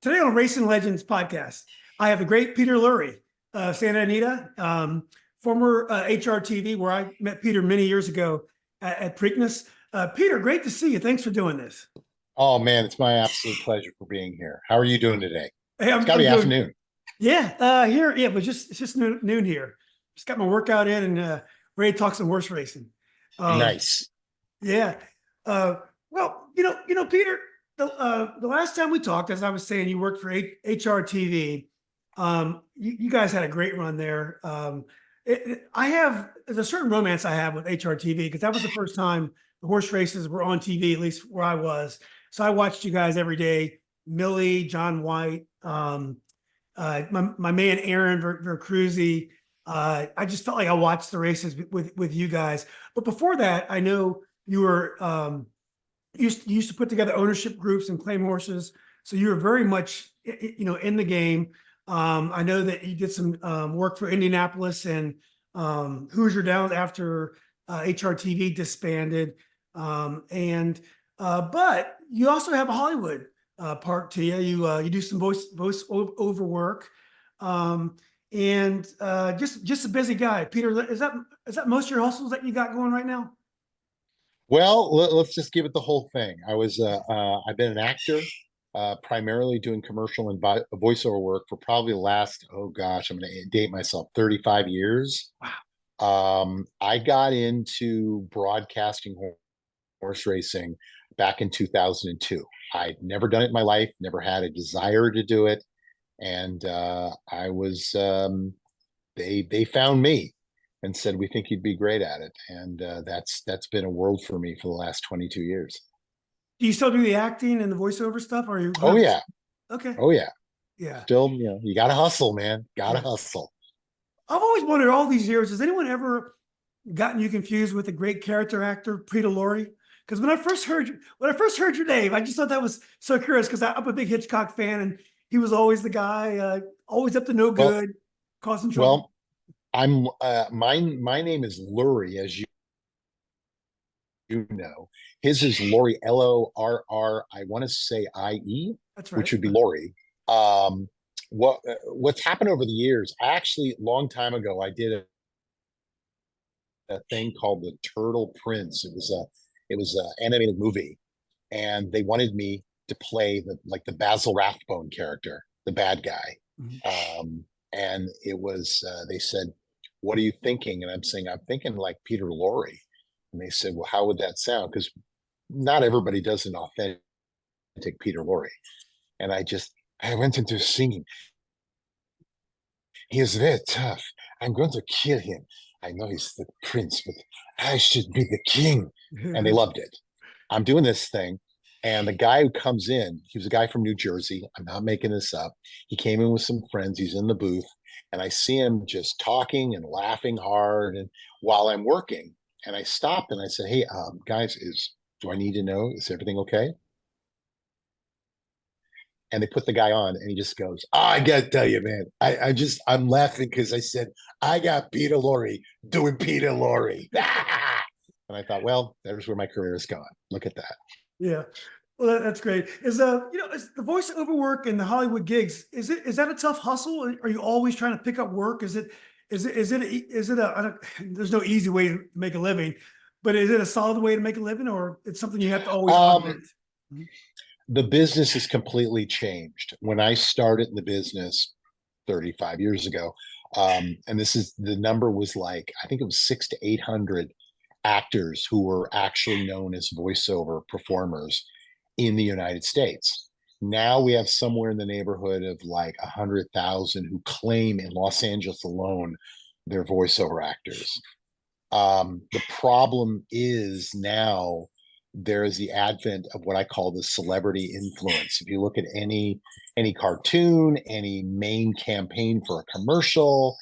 Today on Racing Legends podcast, I have the great Peter Lurie, Santa Anita, former HRTV, where I met Peter many years ago at Preakness. Peter, great to see you. Thanks for doing this. Oh man, it's my absolute pleasure for being here. How are you doing today? Hey, It's got to I'm be doing, afternoon. yeah, here, yeah, but it's just noon here. Just got my workout in and ready to talk some horse racing. Um, Nice. yeah. Uh, well, Peter, the last time we talked, as I was saying, you worked for HRTV. You guys had a great run there. There's a certain romance I have with HRTV because that was the first time the horse races were on TV, at least where I was. So I watched you guys every day. Millie, John White, my man Aaron Vercruzzi. I just felt like I watched the races with you guys. But before that, I know you were used to put together ownership groups and claim horses, so you were very much in the game. I know that you did some work for Indianapolis and Hoosier Downs after HRTV disbanded, and but you also have a Hollywood part to you. You do some voice over work, and just a busy guy. Peter, is that most of your hustles that you got going right now? Well, let's just give it the whole thing. I've been an actor, primarily doing commercial and voiceover work for probably the last, oh gosh, I'm going to date myself, 35 years. I got into broadcasting horse racing back in 2002. I'd never done it in my life, never had a desire to do it. And they found me and said, "We think you'd be great at it." And that's been a world for me for the last 22 years. Do you still do the acting and the voiceover stuff? Or are you Oh 100%? yeah, Okay. oh yeah. Yeah. Still, you got to hustle, man. Got to Yeah. hustle. I've always wondered all these years, has anyone ever gotten you confused with the great character actor Peter Lurie? Because when I first heard your name, I just thought that was so curious because I'm a big Hitchcock fan and he was always the guy, always up to no Well, good, causing trouble. well, I'm my name is Lurie, as you know. His is Lori, Lorr. I want to say IE, That's right. which would be Lori. What's happened over the years? Actually, a long time ago, I did a thing called the Turtle Prince. It was an animated movie, and they wanted me to play the Basil Rathbone character, the bad guy. Mhm. And it was they said, "What are you thinking?" And I'm saying, "I'm thinking like Peter Lurie." And they said, "Well, how would that sound?" Because not everybody does an authentic Peter Lurie. And I went into singing. He is very tough. I'm going to kill him. I know he's the prince, but I should be the king. And they loved it. I'm doing this thing. And the guy who comes in, he was a guy from New Jersey. I'm not making this up. He came in with some friends. He's in the booth. And I see him just talking and laughing hard. And while I'm working, and I stopped and I said, "Hey, guys, do I need to know? Is everything okay?" And they put the guy on and he just goes, "Oh, I gotta tell you, man, I'm laughing because I said I got Peter Lurie doing Peter Lurie." And I thought, well, there's where my career is gone. Look at that. Yeah. Well, that's great. Is the voiceover work and the Hollywood gigs, is that a tough hustle? Are you always trying to pick up work? I don't, there's no easy way to make a living, but is it a solid way to make a living or it's something you have to always Um, augment? Mhm. the business has completely changed. When I started in the business 35 years ago, and the number was like, I think it was 600 to 800 actors who were actually known as voiceover performers in the United States. Now we have somewhere in the neighborhood of like 100,000 who claim in Los Angeles alone they're voiceover actors. The problem is now there is the advent of what I call the celebrity influence. If you look at any cartoon, any main campaign for a commercial,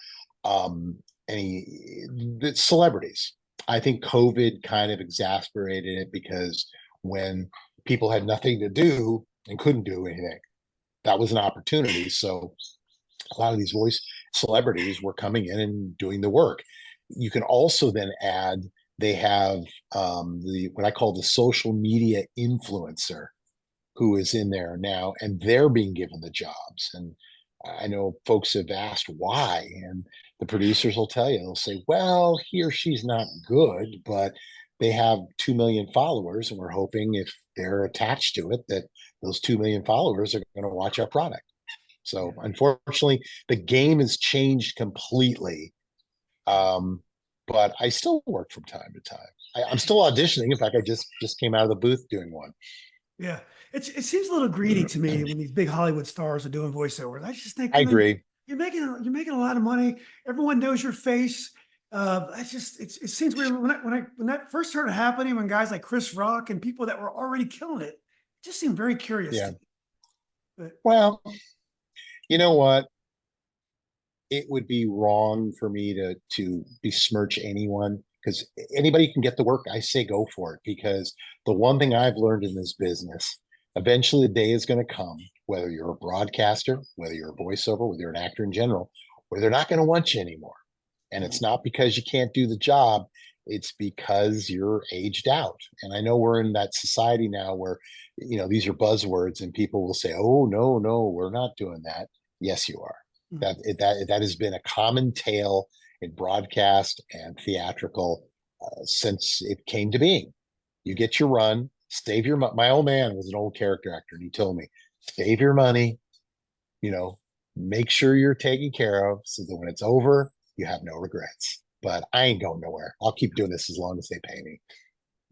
any the celebrities. I think COVID kind of exasperated it because when people had nothing to do and couldn't do anything, that was an opportunity. So a lot of these voice celebrities were coming in and doing the work. You can also then add they have the what I call the social media influencer. who is in there now, and they're being given the jobs. And I know folks have asked why, and the producers will tell you, they'll say, well, he or she's not good, but they have 2 million followers, and we're hoping if they're attached to it, that those 2 million followers are going to watch our product. So Yeah. unfortunately, the game has changed completely. But I still work from time to time. I'm still auditioning. In fact, I just came out of the booth doing one. Yeah. It seems a little greedy to me when these big Hollywood stars are doing voiceovers. I just think, I I mean, agree. you're making a lot of money. Everyone knows your face. It seems weird when that first started happening, when guys like Chris Rock and people that were already killing it just seemed very curious to Yeah. me. But Well, you know what? It would be wrong for me to besmirch anyone, because anybody can get the work. I say go for it, because the one thing I've learned in this business, eventually the day is going to come, whether you're a broadcaster, whether you're a voiceover, whether you're an actor in general, where they're not going to want you anymore. And it's not because you can't do the job, it's because you're aged out. And I know we're in that society now where, these are buzzwords, and people will say, oh, no, no, we're not doing that. Yes, you are. That has been a common tale in broadcast and theatrical since it came to being. You get your run, save your money. My old man was an old character actor, and he told me, save your money, you know, make sure you're taken care of, so that when it's over, you have no regrets. But I ain't going nowhere. I'll keep doing this as long as they pay me.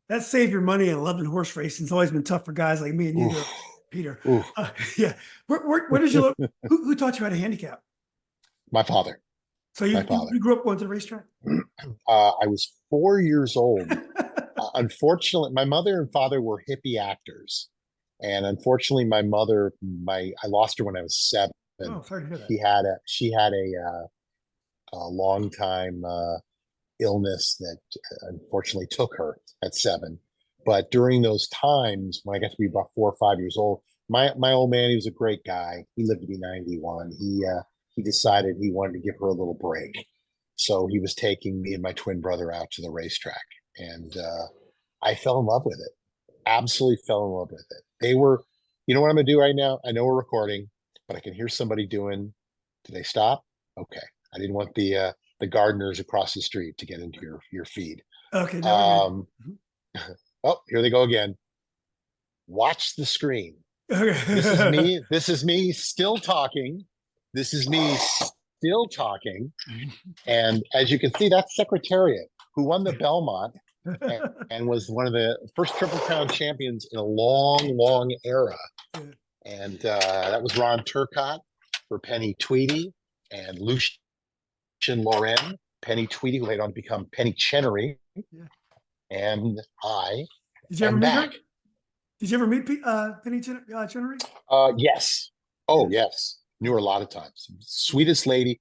that save your money and loving horse racing has always been tough for guys like me and you, Oof, though, Peter. oof. Yeah. Where did you look? Who taught you how to handicap? My father, So my you father. grew up going to the racetrack? I was 4 years old. Unfortunately, my mother and father were hippie actors, and unfortunately, I lost her when I was 7. Oh, sorry to hear that. She had a long time illness that unfortunately took her at 7. But during those times, when I got to be about 4 or 5 years old, my old man, he was a great guy. He lived to be 91. He decided he wanted to give her a little break, so he was taking me and my twin brother out to the racetrack, and I fell in love with it. Absolutely fell in love with it. They were, you know what I'm gonna do right now? I know we're recording, but I can hear somebody doing. Do they stop? Okay. I didn't want the gardeners across the street to get into your feed. Okay, now we're good. Um, oh, here they go again. Watch the screen. This is Okay. me. This is me still talking. This is me still talking. And as you can see, that's Secretariat, who won the Belmont and was one of the first Triple Crown champions in a long, long era. And that was Ron Turcotte for Penny Tweedy, and Lucien Loren, Penny Tweedy, who later on to become Penny Chenery. Yeah. And I Did you ever am meet her? back. Did you ever meet Penny Chenery? Yes. Yeah. Oh, yes. Knew her a lot of times. Sweetest lady,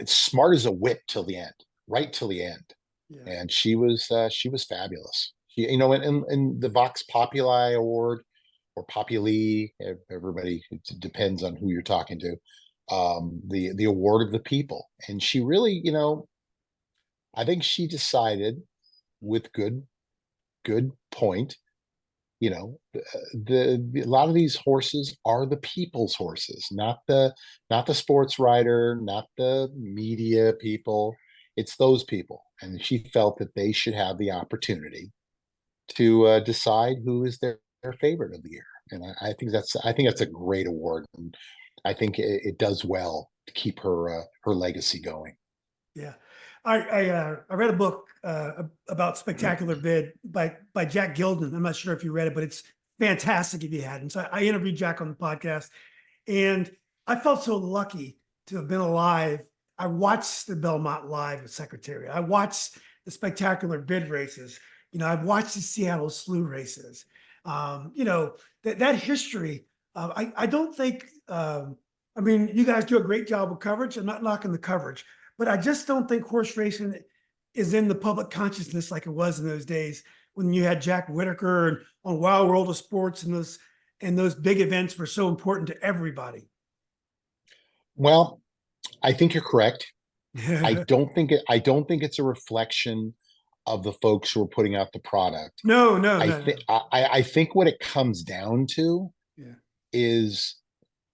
smart as a whip till the end, right till the end. Yeah. And she was fabulous. She, in the Vox Populi Award, or Populi, everybody, it depends on who you're talking to. The award of the people, and she really, I think she decided with good point. A lot of these horses are the people's horses, not the sports writer, not the media people. It's those people, and she felt that they should have the opportunity to decide who is their favorite of the year. And I think that's a great award, and I think it does well to keep her legacy going. Yeah. I read a book about Spectacular Bid by Jack Gilden. I'm not sure if you read it, but it's fantastic if you hadn't. So I interviewed Jack on the podcast, and I felt so lucky to have been alive. I watched the Belmont live at Secretariat. I watched the Spectacular Bid races. I've watched the Seattle Slew races. That history. I don't think. I mean, you guys do a great job of coverage. I'm not knocking the coverage, but I just don't think horse racing is in the public consciousness like it was in those days when you had Jack Whitaker and on Wild World of Sports, and those big events were so important to everybody. Well, I think you're correct. I Yeah. don't think it's a reflection of the folks who are putting out the product. No, no, I no, no. think I think what it comes down to Yeah. is,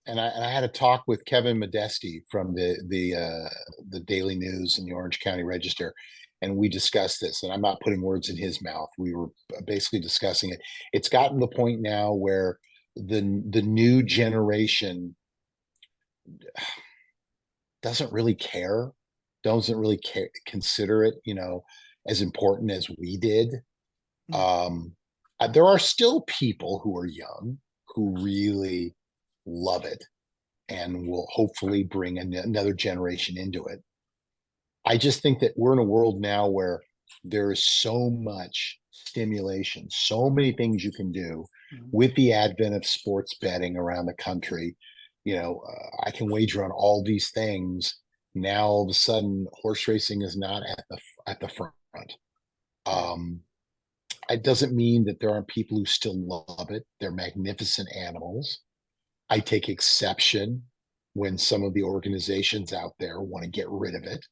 and I had a talk with Kevin Modesti from the Daily News and the Orange County Register, and we discussed this. And I'm not putting words in his mouth. We were basically discussing it. It's gotten to the point now where the new generation doesn't really care, doesn't really care, consider it, as important as we did. Mm. There are still people who are young who really love it and will hopefully bring another generation into it. I just think that we're in a world now where there is so much stimulation, so many things you can do Mm. with the advent of sports betting around the country. I can wager on all these things. Now, all of a sudden, horse racing is not at the front. Um, it doesn't mean that there aren't people who still love it. They're magnificent animals. I take exception when some of the organizations out there want to get rid of it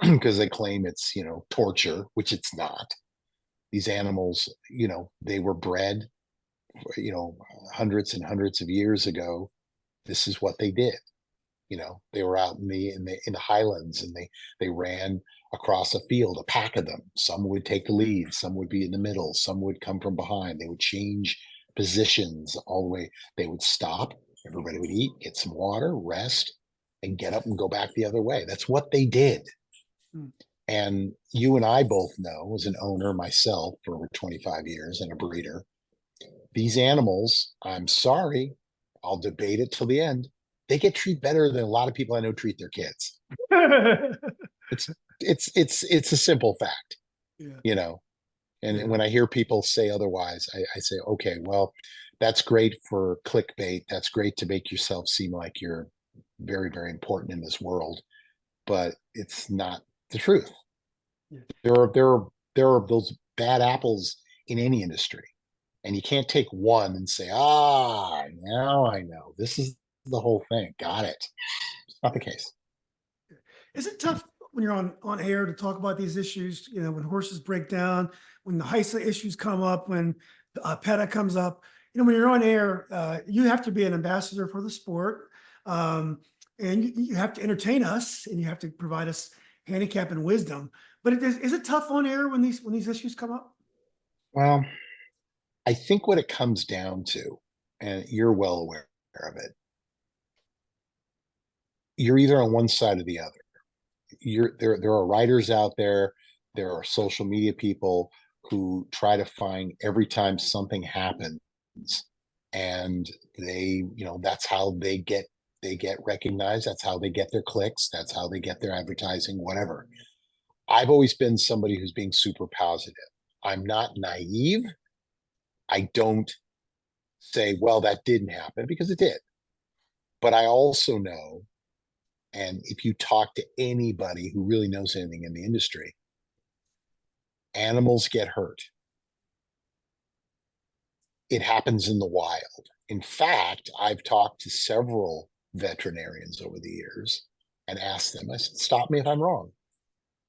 because they claim it's, torture, which it's not. These animals, they were bred, you know, hundreds and hundreds of years ago. This is what they did. They were out in the highlands, and they ran across a field, a pack of them. Some would take the lead, some would be in the middle, some would come from behind. They would change positions all the way. They would stop, everybody would eat, get some water, rest, and get up and go back the other way. That's what they did. Mm. And you and I both know, as an owner myself for over 25 years and a breeder, these animals, I'm sorry, I'll debate it till the end, they get treated better than a lot of people I know treat their kids. It's it's a simple fact, Yeah. you know. And Yeah. when I hear people say otherwise, I say, okay, well, that's great for clickbait. That's great to make yourself seem like you're very, very important in this world, but it's not the truth. Yeah. There are those bad apples in any industry, and you can't take one and say, now I know this is the whole thing. Got it. It's not the case. Is it tough when you're on air to talk about these issues? When horses break down, when the HISA issues come up, when PETA comes up. When you're on air, you have to be an ambassador for the sport, and you have to entertain us, and you have to provide us handicap and wisdom. But is it tough on air when these issues come up? Well, I think what it comes down to, and you're well aware of it, you're either on one side or the other. There are writers out there, there are social media people who try to find every time something happens, and that's how they get recognized, that's how they get their clicks, that's how they get their advertising, whatever. I've always been somebody who's being super positive. I'm not naive. I don't say, well, that didn't happen, because it did. But I also know, and if you talk to anybody who really knows anything in the industry, animals get hurt. It happens in the wild. In fact, I've talked to several veterinarians over the years and asked them, I said, stop me if I'm wrong.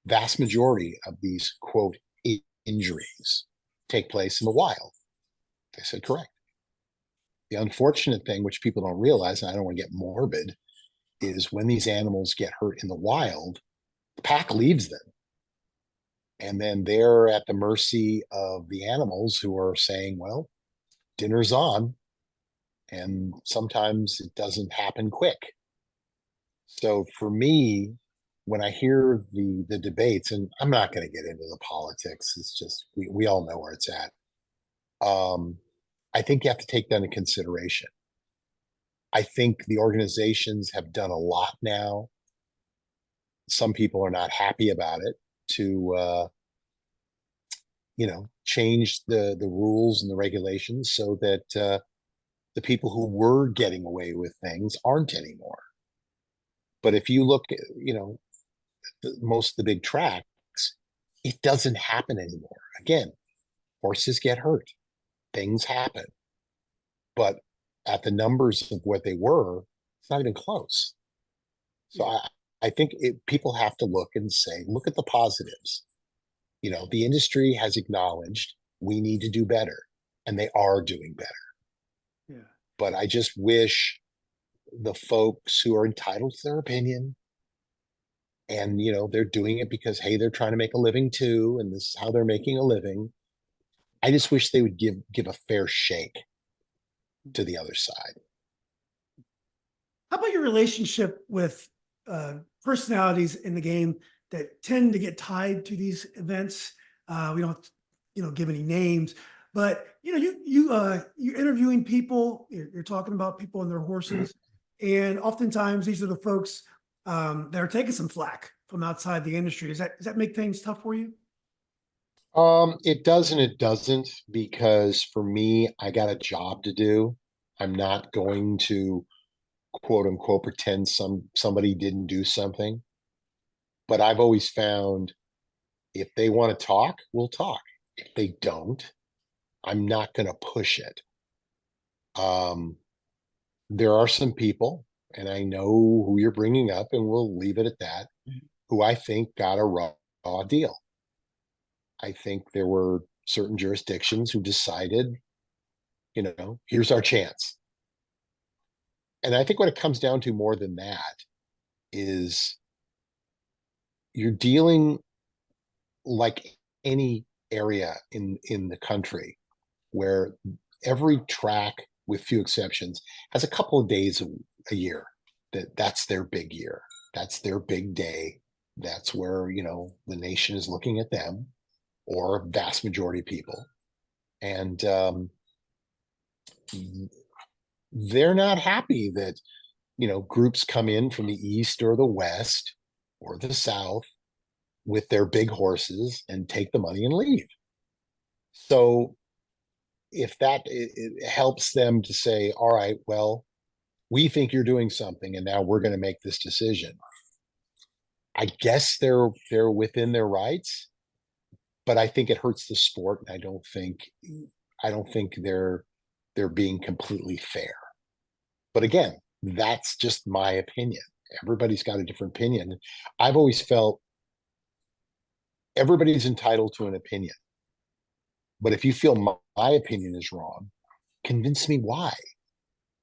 Vast majority of these, quote, injuries take place in the wild. They said, correct. The unfortunate thing, which people don't realize, and I don't want to get morbid, is when these animals get hurt in the wild, the pack leaves them. And then they're at the mercy of the animals who are saying, well, dinner's on. And sometimes it doesn't happen quick. So for me, when I hear the debates, and I'm not going to get into the politics, it's just we all know where it's at. I think you have to take that into consideration. I think the organizations have done a lot now. Some people are not happy about it, to change the rules and the regulations so that the people who were getting away with things aren't anymore. But if you look at, most of the big tracks, it doesn't happen anymore. Again, horses get hurt, things happen, but at the numbers of what they were, it's not even close. So I think people have to look and say, look at the positives. The industry has acknowledged we need to do better, and they are doing better. Yeah. But I just wish the folks who are entitled to their opinion, and they're doing it because, hey, they're trying to make a living too, and this is how they're making a living. I just wish they would give a fair shake to the other side. How about your relationship with personalities in the game that tend to get tied to these events? We don't, give any names, but you're interviewing people. You're talking about people and their horses, and oftentimes these are the folks that are taking some flack from outside the industry. Does that make things tough for you? It does and it doesn't, because for me, I got a job to do. I'm not going to quote unquote pretend somebody didn't do something. But I've always found, if they want to talk, we'll talk. If they don't, I'm not going to push it. There are some people, and I know who you're bringing up, and we'll leave it at that, who I think got a raw deal. I think there were certain jurisdictions who decided, here's our chance. And I think what it comes down to more than that is, you're dealing, like any area in the country, where every track, with few exceptions, has a couple of days a year that's their big year. That's their big day. That's where, the nation is looking at them, or vast majority of people. And they're not happy that, groups come in from the East or the West or the South with their big horses and take the money and leave. So if it helps them to say, all right, well, we think you're doing something, and now we're going to make this decision, I guess they're within their rights. But I think it hurts the sport, and I don't think they're being completely fair. But again, that's just my opinion. Everybody's got a different opinion. I've always felt everybody's entitled to an opinion. But if you feel my opinion is wrong, convince me why.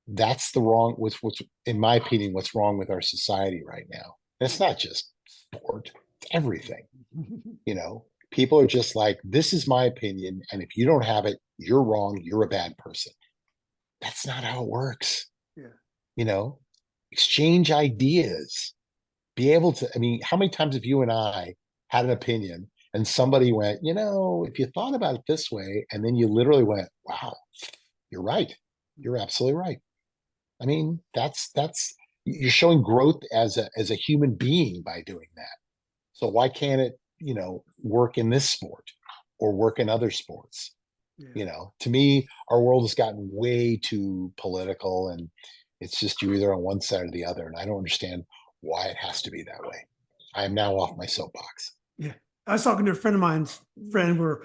That's the wrong, what's in my opinion, what's wrong with our society right now. And it's not just sport, it's everything. People are just like, this is my opinion, and if you don't have it, you're wrong, you're a bad person. That's not how it works. Yeah. Exchange ideas. Be able to, how many times have you and I had an opinion, and somebody went, if you thought about it this way, and then you literally went, wow, you're right. You're absolutely right. That's you're showing growth as a human being by doing that. So why can't it, work in this sport or work in other sports? Yeah. To me, our world has gotten way too political, and it's just, you're either on one side or the other. And I don't understand why it has to be that way. I am now off my soapbox. Yeah. I was talking to a friend of mine's friend. We're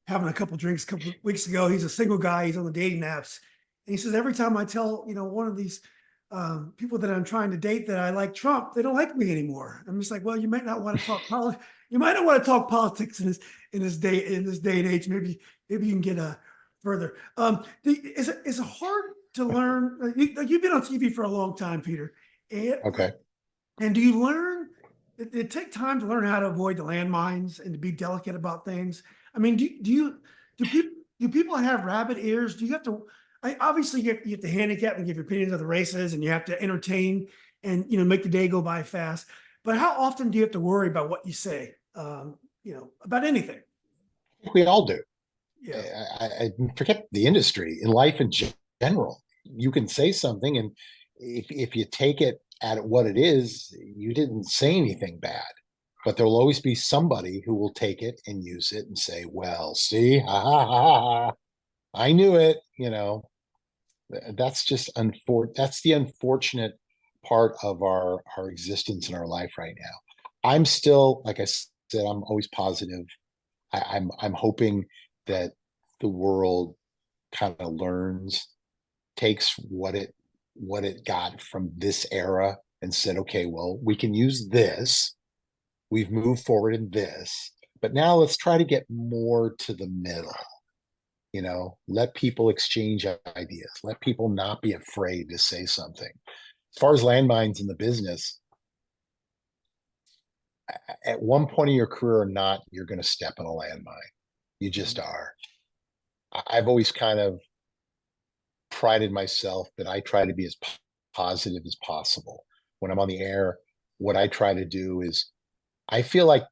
having a couple drinks a couple of weeks ago. He's a single guy. He's on the dating apps. And he says, every time I tell, one of these people that I'm trying to date that I like Trump, they don't like me anymore. I'm just like, well, you might not want to talk politics. You might not want to talk politics in this day and age. Maybe you can get further. Is it hard to learn? You've been on TV for a long time, Peter. Okay. And do you learn? It take time to learn how to avoid the landmines and to be delicate about things. Do people have rabbit ears? Do you have to? Obviously, you have to handicap and give your opinions of the races, and you have to entertain and make the day go by fast. But how often do you have to worry about what you say? About anything? I think we all do. Yeah, I forget the industry, in life in general. You can say something, and if you take it at what it is, you didn't say anything bad. But there'll always be somebody who will take it and use it and say, well, see, ha ha ha, ha, I knew it. That's just that's the unfortunate part of our existence in our life right now. I'm still, like I said, I'm always positive. I'm hoping that the world kind of learns, takes what it got from this era, and said, okay, well, we can use this. We've moved forward in this, But now let's try to get more to the middle. Let people exchange ideas. Let people not be afraid to say something. As far as landmines in the business, at one point in your career or not, you're going to step on a landmine. You just are. I've always kind of prided myself that I try to be as positive as possible. When I'm on the air, what I try to do is I feel like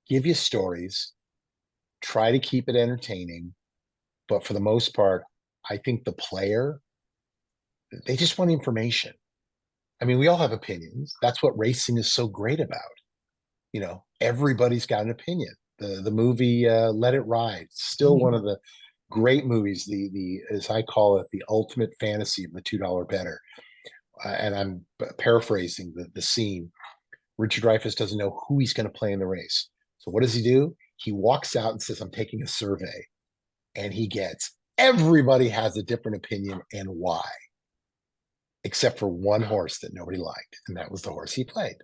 give you stories, try to keep it entertaining, but for the most part, I think the player, they just want information. I mean, we all have opinions. That's what racing is so great about. Everybody's got an opinion. The movie Let It Ride, still one of the great movies. The as I call it, the ultimate fantasy of the $2 better. And I'm paraphrasing the scene. Richard Dreyfuss doesn't know who he's going to play in the race. So what does he do? He walks out and says, "I'm taking a survey," and he gets everybody has a different opinion and why, except for one horse that nobody liked, and that was the horse he played.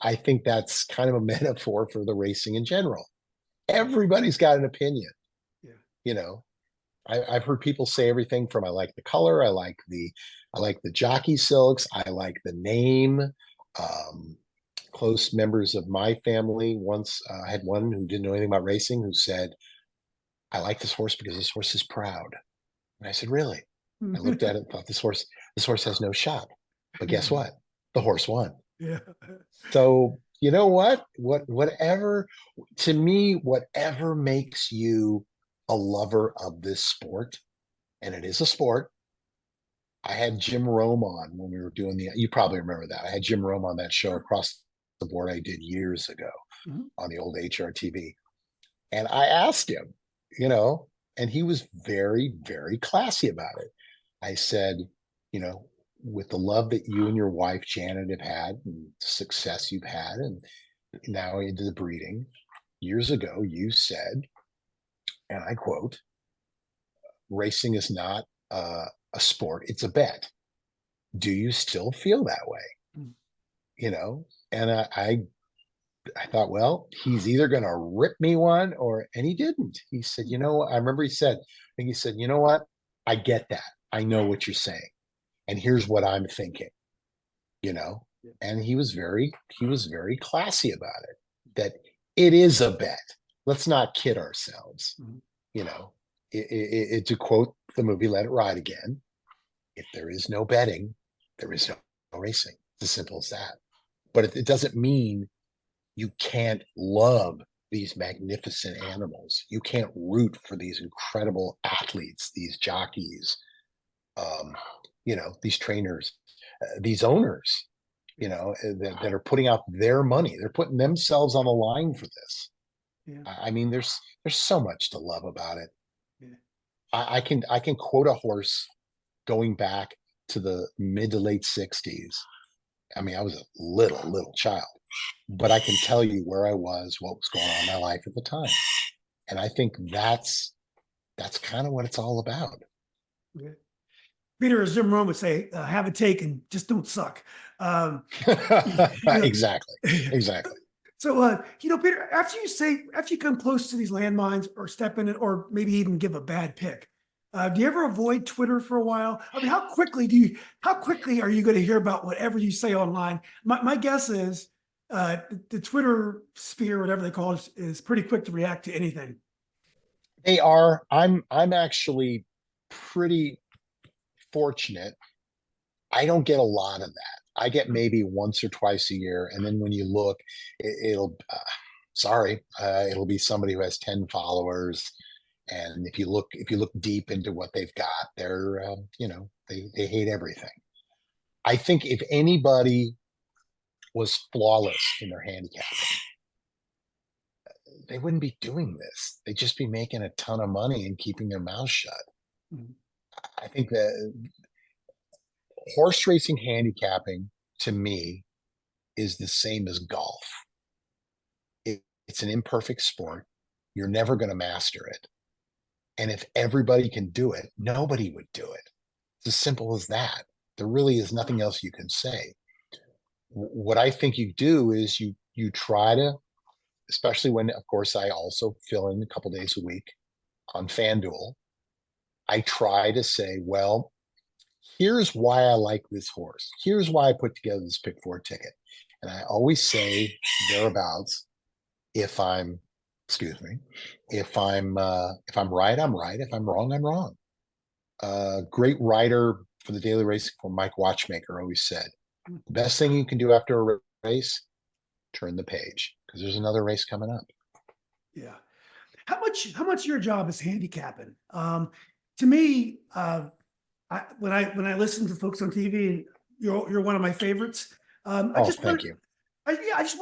I think that's kind of a metaphor for the racing in general. Everybody's got an opinion. Yeah. I've heard people say everything from I like the color, I like the jockey silks, I like the name. Close members of my family once I had one who didn't know anything about racing who said, "I like this horse because this horse is proud." And I said, "Really?" I looked at it and thought this horse has no shot. But guess what? The horse won. Yeah. So you know what? Whatever, to me, whatever makes you a lover of this sport, and it is a sport. I had Jim Rome on when we were doing you probably remember that. I had Jim Rome on that show Across the Board I did years ago on the old HRTV. And I asked him, and he was very, very classy about it. I said, with the love that you and your wife, Janet, have had and success you've had, and now into the breeding, years ago, you said, and I quote, "Racing is not a sport, it's a bet. Do you still feel that way?" And I thought, well, he's either going to rip me one and he didn't. He said, I remember I think he said, "You know what? I get that. I know what you're saying. And here's what I'm thinking," and he was very classy about it, that it is a bet. Let's not kid ourselves. To quote the movie Let It Ride again, if there is no betting, there is no racing. It's as simple as that. But it doesn't mean you can't love these magnificent animals. You can't root for these incredible athletes, these jockeys, these trainers, these owners, that are putting out their money. They're putting themselves on the line for this. Yeah. I mean, there's so much to love about it. Yeah. I can quote a horse going back to the mid to late 60s. I mean, I was a little child, but I can tell you where I was, what was going on in my life at the time. And I think that's kind of what it's all about. Yeah. Peter, as Jim Rome would say, have a take and just don't suck. Exactly. So, Peter, after you come close to these landmines or step in it, or maybe even give a bad pick, do you ever avoid Twitter for a while? I mean, how quickly are you going to hear about whatever you say online? My guess is the Twitter sphere, whatever they call it, is pretty quick to react to anything. They are. I'm actually pretty fortunate. I don't get a lot of that. I get maybe once or twice a year, and then when you look, it'll it'll be somebody who has 10 followers. And if you look deep into what they've got, they're they hate everything. I think if anybody was flawless in their handicapping, they wouldn't be doing this. They'd just be making a ton of money and keeping their mouths shut. I think that horse racing handicapping, to me, is the same as golf. It's an imperfect sport. You're never going to master it. And if everybody can do it, nobody would do it. It's as simple as that. There really is nothing else you can say. What I think you do is you try to especially when, of course, I also fill in a couple days a week on FanDuel. I try to say, well, here's why I like this horse. Here's why I put together this pick four ticket. And I always say thereabouts, if I'm, excuse me, if I'm right, I'm right. If I'm wrong, I'm wrong. Great writer for the Daily Racing for Mike Watchmaker always said, the best thing you can do after a race, turn the page, because there's another race coming up. Yeah. How much of your job is handicapping? To me, when I listen to folks on TV, and you're one of my favorites. I Oh, just want thank you. I just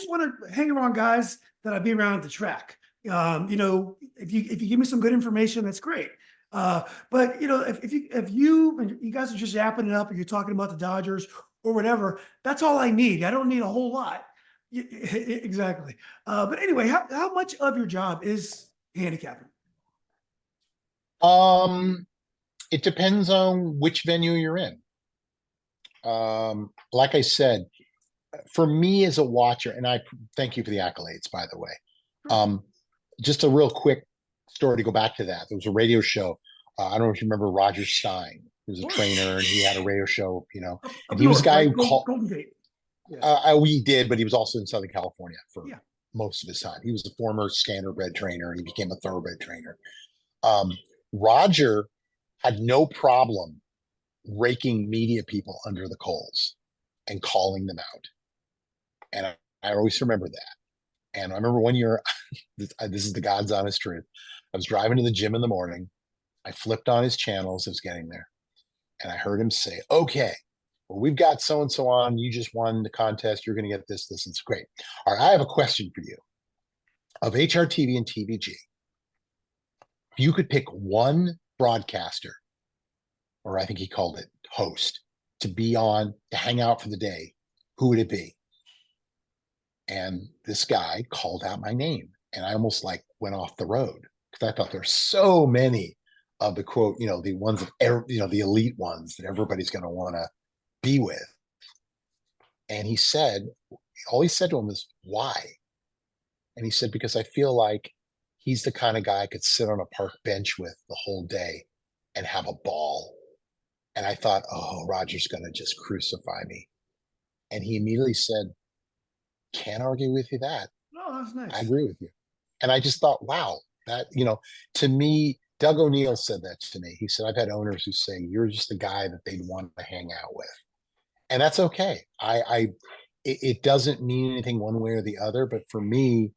want to hang around guys that I be around at the track. If you give me some good information, that's great. But if you guys are just yapping it up, or you're talking about the Dodgers or whatever, that's all I need. I don't need a whole lot. Exactly. But anyway, how much of your job is handicapping? Um, it depends on which venue you're in. Like I said, for me as a watcher, and I thank you for the accolades, by the way. Um, just a real quick story to go back to that. There was a radio show. I don't know if you remember Roger Stein. He was a trainer and he had a radio show, and Up he was a north, guy right? who called, Golden Gate. Yeah. we did, but he was also in Southern California for Yeah. most of his time. He was a former standardbred trainer and he became a thoroughbred trainer. Um, Roger had no problem raking media people under the coals and calling them out. And I always remember that. And I remember one year, this is the God's honest truth. I was driving to the gym in the morning. I flipped on his channels. I was getting there. And I heard him say, okay, well, we've got so-and-so on. You just won the contest. You're going to get this. It's great. All right, I have a question for you. Of HRTV and TVG, if you could pick one broadcaster, or I think he called it host, to be on, to hang out for the day, who would it be? And this guy called out my name. And I almost like went off the road because I thought there's so many of the quote, the ones that, the elite ones that everybody's going to want to be with. And all he said to him is, why? And he said, because I feel like he's the kind of guy I could sit on a park bench with the whole day and have a ball. And I thought, oh, Roger's going to just crucify me. And he immediately said, can't argue with you that. Oh, that's nice. I agree with you. And I just thought, wow, that, to me, Doug O'Neill said that to me. He said, I've had owners who say, you're just the guy that they'd want to hang out with. And that's okay. It doesn't mean anything one way or the other, but for me,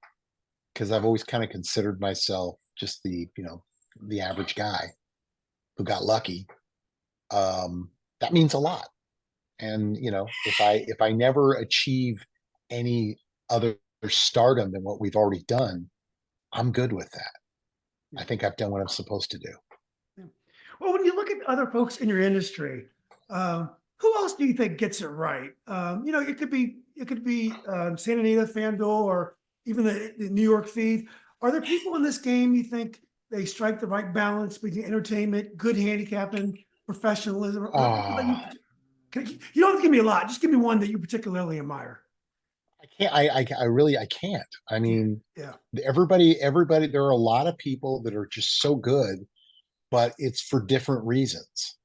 because I've always kind of considered myself just the average guy who got lucky, that means a lot. And, if I never achieve any other stardom than what we've already done, I'm good with that. I think I've done what I'm supposed to do. Yeah. Well, when you look at other folks in your industry, who else do you think gets it right? It could be Santa Anita, FanDuel, or even the New York feed. Are there people in this game you think they strike the right balance between entertainment, good handicapping, professionalism? Or people that you don't have to give me a lot. Just give me one that you particularly admire. I can't. I really. I can't. I mean, Yeah. Everybody. There are a lot of people that are just so good, but it's for different reasons.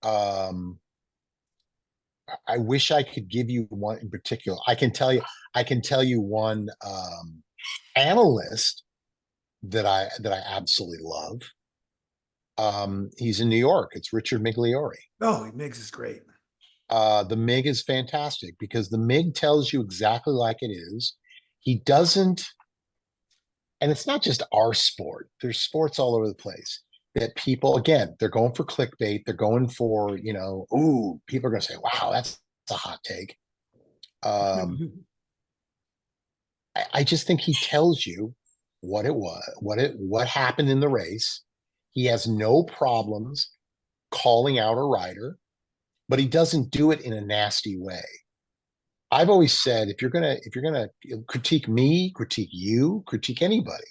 Um, I wish I could give you one in particular. I can tell you one analyst that I absolutely love. He's in New York. It's Richard Migliori. Oh, Migs is great. The MIG is fantastic because the MIG tells you exactly like it is. He doesn't, and it's not just our sport. There's sports all over the place that people, again, they're going for clickbait. They're going for, ooh, people are going to say, wow, that's a hot take. I just think he tells you what it was, what happened in the race. He has no problems calling out a rider, but he doesn't do it in a nasty way. I've always said if you're gonna critique me, critique you, critique anybody,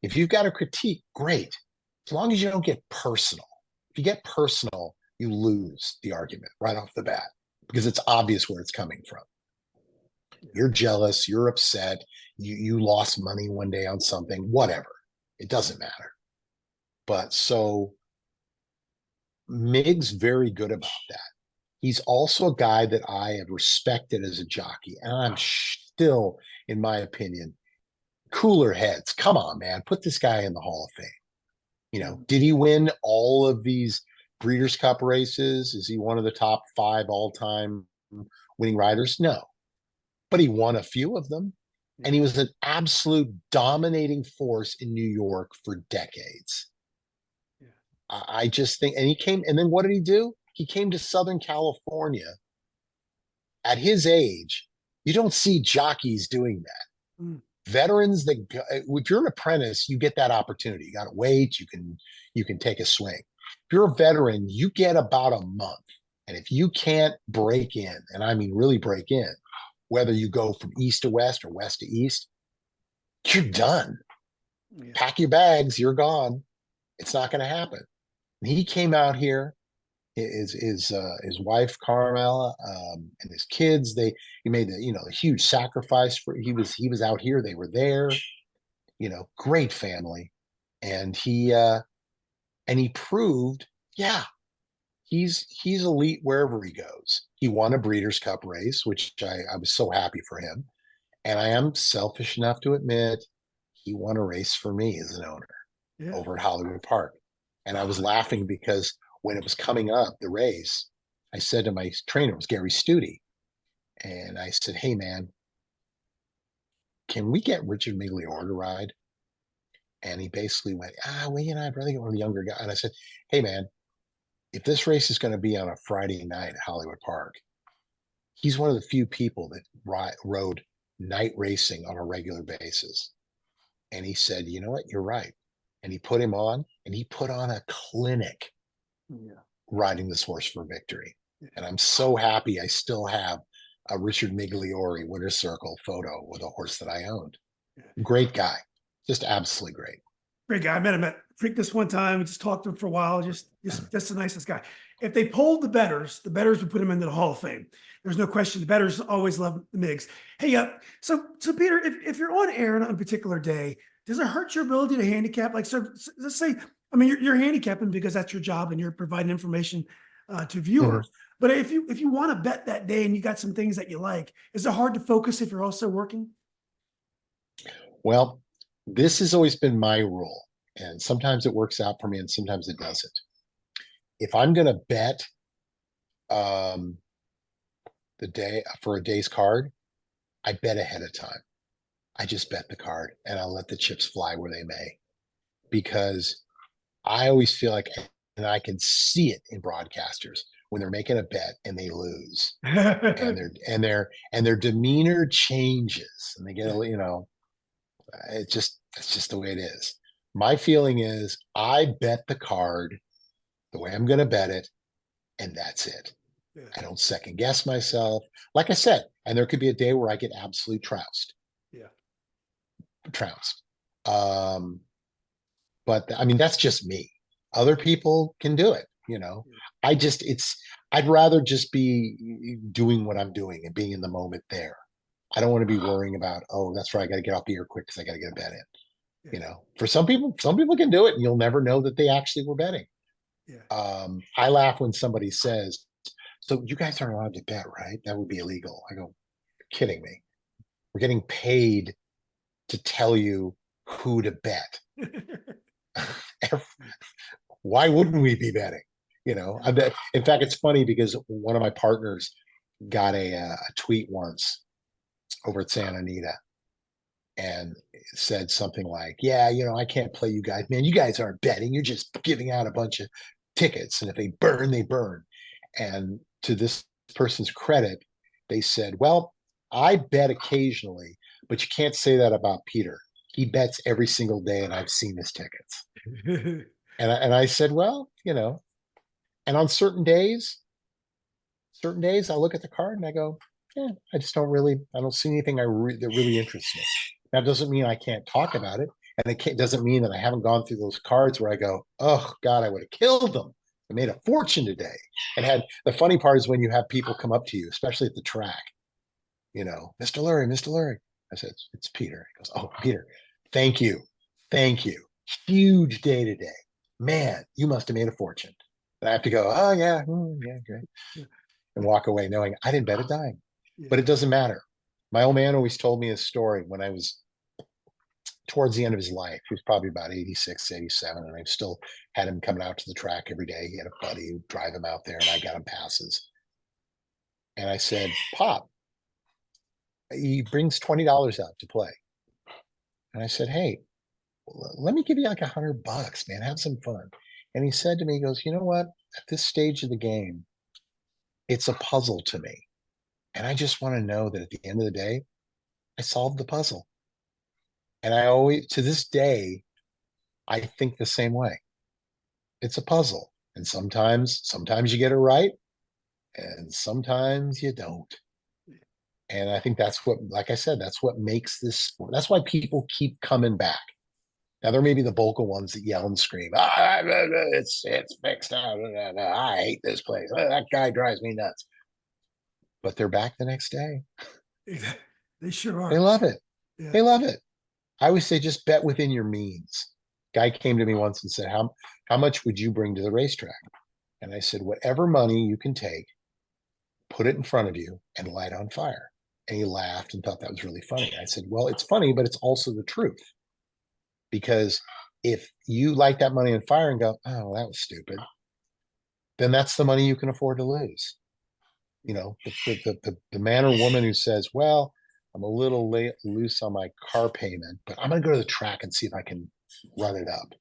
if you've got a critique, great. As long as you don't get personal. If you get personal, you lose the argument right off the bat because it's obvious where it's coming from. You're jealous, you're upset, you lost money one day on something, whatever. It doesn't matter. But so Mig's very good about that. He's also a guy that I have respected as a jockey, and I'm still, in my opinion, cooler heads. Come on, man, put this guy in the Hall of Fame. You know, did he win all of these Breeders' Cup races? Is he one of the top 5 all-time winning riders? No, but he won a few of them, and he was an absolute dominating force in New York for decades. I just think, and he came, and then what did he do? He came to Southern California. At his age, you don't see jockeys doing that. Veterans that, if you're an apprentice, you get that opportunity. You got to wait. You can take a swing. If you're a veteran, you get about a month. And if you can't break in, and I mean really break in, whether you go from east to west or west to east, you're done. Pack your bags. You're gone. It's not going to happen. He came out here, his wife Carmela, and his kids. He made a huge sacrifice for. He was out here. They were there. Great family, and he proved, yeah, he's elite wherever he goes. He won a Breeders' Cup race, which I was so happy for him, and I am selfish enough to admit he won a race for me as an owner over at Hollywood Park. And I was laughing because when it was coming up, the race, I said to my trainer, it was Gary Studi, and I said, "Hey, man, can we get Richard Migliore to ride?" And he basically went, well, I'd rather get one of the younger guys. And I said, "Hey, man, if this race is going to be on a Friday night at Hollywood Park, he's one of the few people that rode night racing on a regular basis." And he said, "You know what? You're right." And he put him on, and he put on a clinic riding this horse for victory. And I'm so happy I still have a Richard Migliore Winner's Circle photo with a horse that I owned. Great guy. Just absolutely great. Great guy. I met him at Preakness one time. We just talked to him for a while. Just the nicest guy. If they polled the bettors would put him into the Hall of Fame. There's no question. The bettors always love the Migs. Hey, so Peter, if you're on air on a particular day, does it hurt your ability to handicap? Like, so let's say, I mean, you're handicapping because that's your job and you're providing information to viewers. But if you want to bet that day and you got some things that you like, is it hard to focus if you're also working? Well, this has always been my rule, and sometimes it works out for me and sometimes it doesn't. If I'm going to bet the day for a day's card, I bet ahead of time. I just bet the card and I'll let the chips fly where they may, because I always feel like, and I can see it in broadcasters when they're making a bet and they lose and their demeanor changes and they get it's just the way it is. My feeling is I bet the card the way I'm going to bet it, and that's it. I don't second guess myself. Like I said, and there could be a day where I get absolutely trounced. Trounced. But I mean, that's just me. Other people can do it. I'd rather just be doing what I'm doing and being in the moment there. I don't want to be worrying about, oh, that's right, I got to get off the air quick because I got to get a bet in. For some people can do it and you'll never know that they actually were betting. I laugh when somebody says, "So you guys aren't allowed to bet, right? That would be illegal." I go, "You're kidding me. We're getting paid to tell you who to bet." Why wouldn't we be betting? In fact, it's funny because one of my partners got a tweet once over at Santa Anita and said something like, "Yeah, I can't play you guys, man. You guys aren't betting. You're just giving out a bunch of tickets. And if they burn, they burn." And to this person's credit, they said, "Well, I bet occasionally, but you can't say that about Peter. He bets every single day and I've seen his tickets." And I said, "Well, and on certain days I look at the card and I go, I don't see anything that really interests me." That doesn't mean I can't talk about it. And it doesn't mean that I haven't gone through those cards where I go, "Oh God, I would have killed them. I made a fortune today." And the funny part is when you have people come up to you, especially at the track, "Mr. Lurie, Mr. Lurie, I said, it's Peter. He goes, oh, Peter, thank you. Thank you. Huge day today. Man, you must have made a fortune. And I have to go, oh, yeah, yeah, great. And walk away knowing I didn't bet a dime. Yeah. But it doesn't matter. My old man always told me a story when I was towards the end of his life. He was probably about 86, 87, and I still had him coming out to the track every day. He had a buddy who'd drive him out there, and I got him passes. And I said, Pop, he brings $20 out to play. And I said, hey, let me give you like $100, man. Have some fun. And he said to me, he goes, you know what? At this stage of the game, it's a puzzle to me. And I just want to know that at the end of the day, I solved the puzzle. And I always, to this day, I think the same way. It's a puzzle. And sometimes you get it right, and sometimes you don't. And I think that's what, like I said, that's what makes this sport. That's why people keep coming back. Now there may be the vocal ones that yell and scream, it's fixed out. I hate this place. That guy drives me nuts. But they're back the next day. They sure are. They love it. Yeah. They love it. I always say just bet within your means. Guy came to me once and said, how much would you bring to the racetrack? And I said, whatever money you can take, put it in front of you and light on fire. And he laughed and thought that was really funny. I said, well, it's funny, but it's also the truth. Because if you light that money on fire and go, oh, that was stupid, then that's the money you can afford to lose. You know, the man or woman who says, well, I'm a little loose on my car payment, but I'm going to go to the track and see if I can run it up.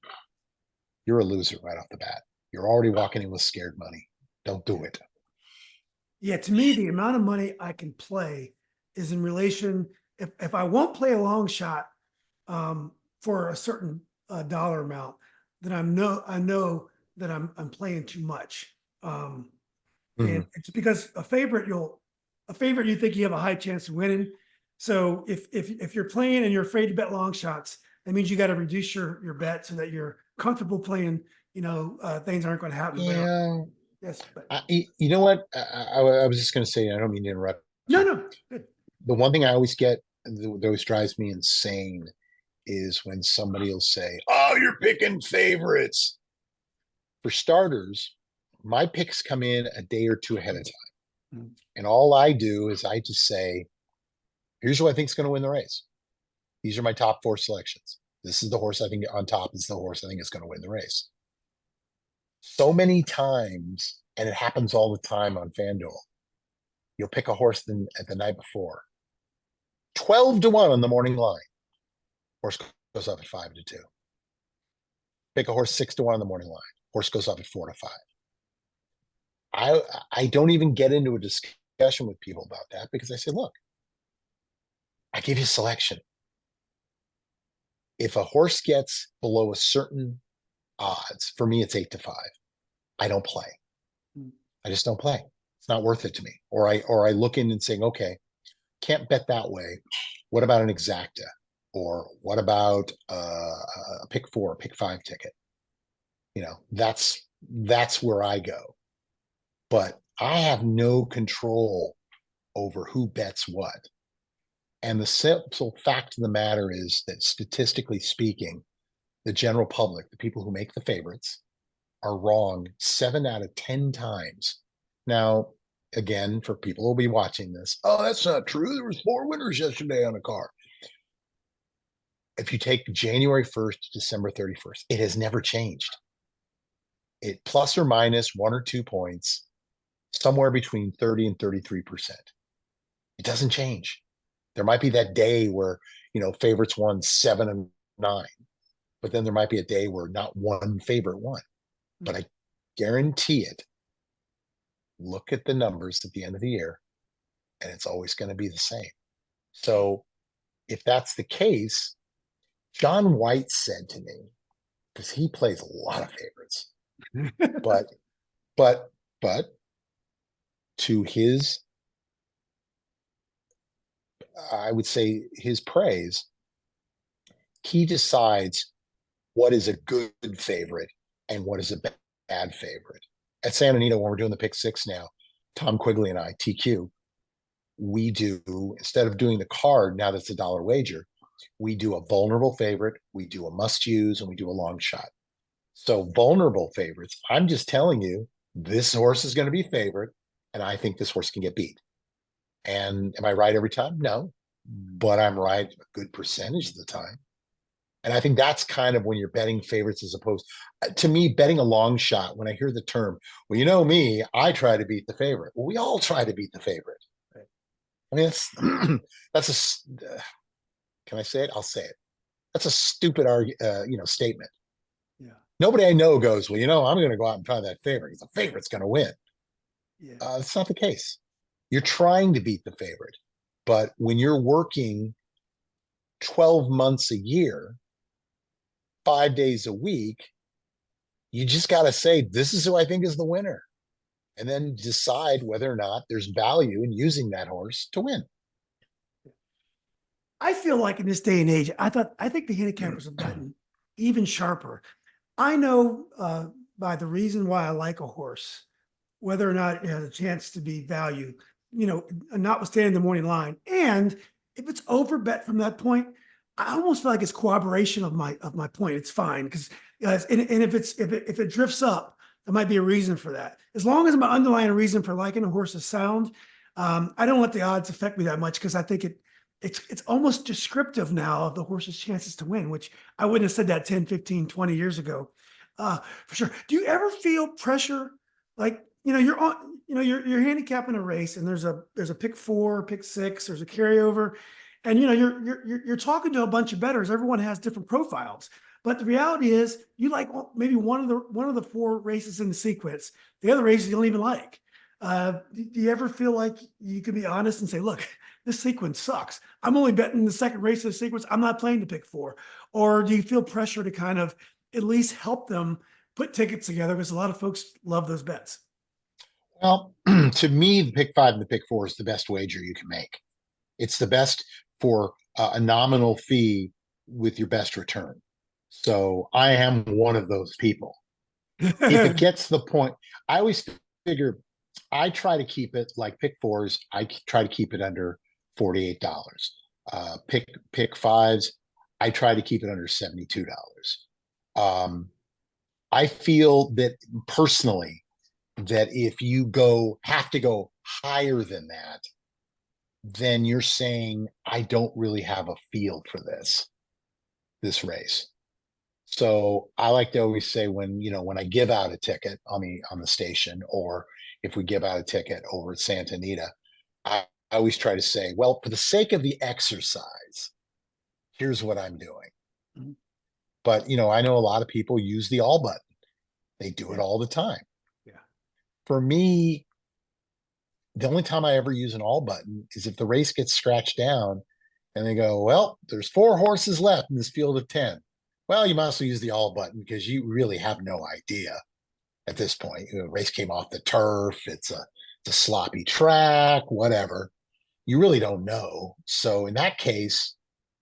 You're a loser right off the bat. You're already walking in with scared money. Don't do it. Yeah, to me, the amount of money I can play is in relation. If I won't play a long shot for a certain dollar amount, then I know that I'm playing too much. And it's because a favorite you think you have a high chance of winning. So if you're playing and you're afraid to bet long shots, that means you got to reduce your bet so that you're comfortable playing. Things aren't going to happen. Yeah. Yes, but You know what? I was just going to say, I don't mean to interrupt you. no, good. The one thing I always get that always drives me insane is when somebody will say, oh, you're picking favorites. For starters, my picks come in a day or two ahead of time. And all I do is I just say, here's who I think is going to win the race. These are my top 4 selections. This is the horse I think on top is the horse I think is going to win the race. So many times, and it happens all the time on FanDuel, you'll pick a horse at the night before. 12-1 on the morning line. Horse goes up at 5-2. Pick a horse 6-1 on the morning line. Horse goes up at 4-5. I don't even get into a discussion with people about that because I say, look, I give you selection. If a horse gets below a certain odds, for me, it's 8-5. I don't play. I just don't play. It's not worth it to me. Or I look in and saying, okay, can't bet that way. What about an exacta? Or what about a pick 4, pick 5 ticket? That's where I go. But I have no control over who bets what. And the simple fact of the matter is that statistically speaking, the general public, the people who make the favorites, are wrong 7 out of 10 times. Now, again, for people who will be watching this, oh, that's not true. There was 4 winners yesterday on a car. If you take January 1st to December 31st, it has never changed. It plus or minus 1 or 2 points, somewhere between 30 and 33%. It doesn't change. There might be that day where, favorites won 7 and 9, but then there might be a day where not one favorite won. But I guarantee it. Look at the numbers at the end of the year, and it's always going to be the same. So if that's the case, John White said to me, because he plays a lot of favorites, but to his, I would say his praise, he decides what is a good favorite and what is a bad favorite. At Santa Anita, when we're doing the pick 6 now, Tom Quigley and I, TQ, we do, instead of doing the card, now that's a dollar wager, we do a vulnerable favorite, we do a must use, and we do a long shot. So vulnerable favorites, I'm just telling you, this horse is going to be favorite, and I think this horse can get beat. And am I right every time? No, but I'm right a good percentage of the time. And I think that's kind of when you're betting favorites as opposed to me betting a long shot. When I hear the term, well, you know me, I try to beat the favorite. Well, we all try to beat the favorite. Right. I mean, that's can I say it? I'll say it. That's a stupid statement. Yeah. Nobody I know goes, well, I'm going to go out and try that favorite because the favorite's going to win. Yeah. It's not the case. You're trying to beat the favorite, but when you're working 12 months a year, 5 days a week, you just got to say, this is who I think is the winner. And then decide whether or not there's value in using that horse to win. I feel like in this day and age, I think the handicappers have gotten even sharper. I know by the reason why I like a horse, whether or not it has a chance to be valued, notwithstanding the morning line. And if it's over bet from that point, I almost feel like it's corroboration of my point. It's fine because and if it drifts up, there might be a reason for that. As long as my underlying reason for liking a horse is sound, I don't let the odds affect me that much because I think it's almost descriptive now of the horse's chances to win, which I wouldn't have said that 10, 15, 20 years ago. For sure. Do you ever feel pressure? Like, you're on, you're handicapping a race and there's a pick 4, pick 6, there's a carryover. And you're talking to a bunch of bettors. Everyone has different profiles. But the reality is you like maybe one of the 4 races in the sequence. The other races you don't even like. Do you ever feel like you could be honest and say, look, this sequence sucks. I'm only betting the second race of the sequence. I'm not playing to pick 4. Or do you feel pressure to kind of at least help them put tickets together? Because a lot of folks love those bets. Well, to me, the pick 5 and the pick 4 is the best wager you can make. It's the best for a nominal fee with your best return. So I am one of those people. If it gets to the point, I always figure I try to keep it like pick 4s. I try to keep it under $48. Pick 5s. I try to keep it under $72. I feel that personally that if you have to go higher than that, then you're saying I don't really have a feel for this race. So I like to always say when I give out a ticket on the station, or if we give out a ticket over at Santa Anita, I always try to say, well, for the sake of the exercise, here's what I'm doing. Mhm. But I know a lot of people use the all button. They do it Yeah. all the time. Yeah. For me, the only time I ever use an all button is if the race gets scratched down and they go, well, there's 4 horses left in this field of 10. Well, you might as well use the all button because you really have no idea at this point. The race came off the turf. It's a sloppy track, whatever. You really don't know. So in that case,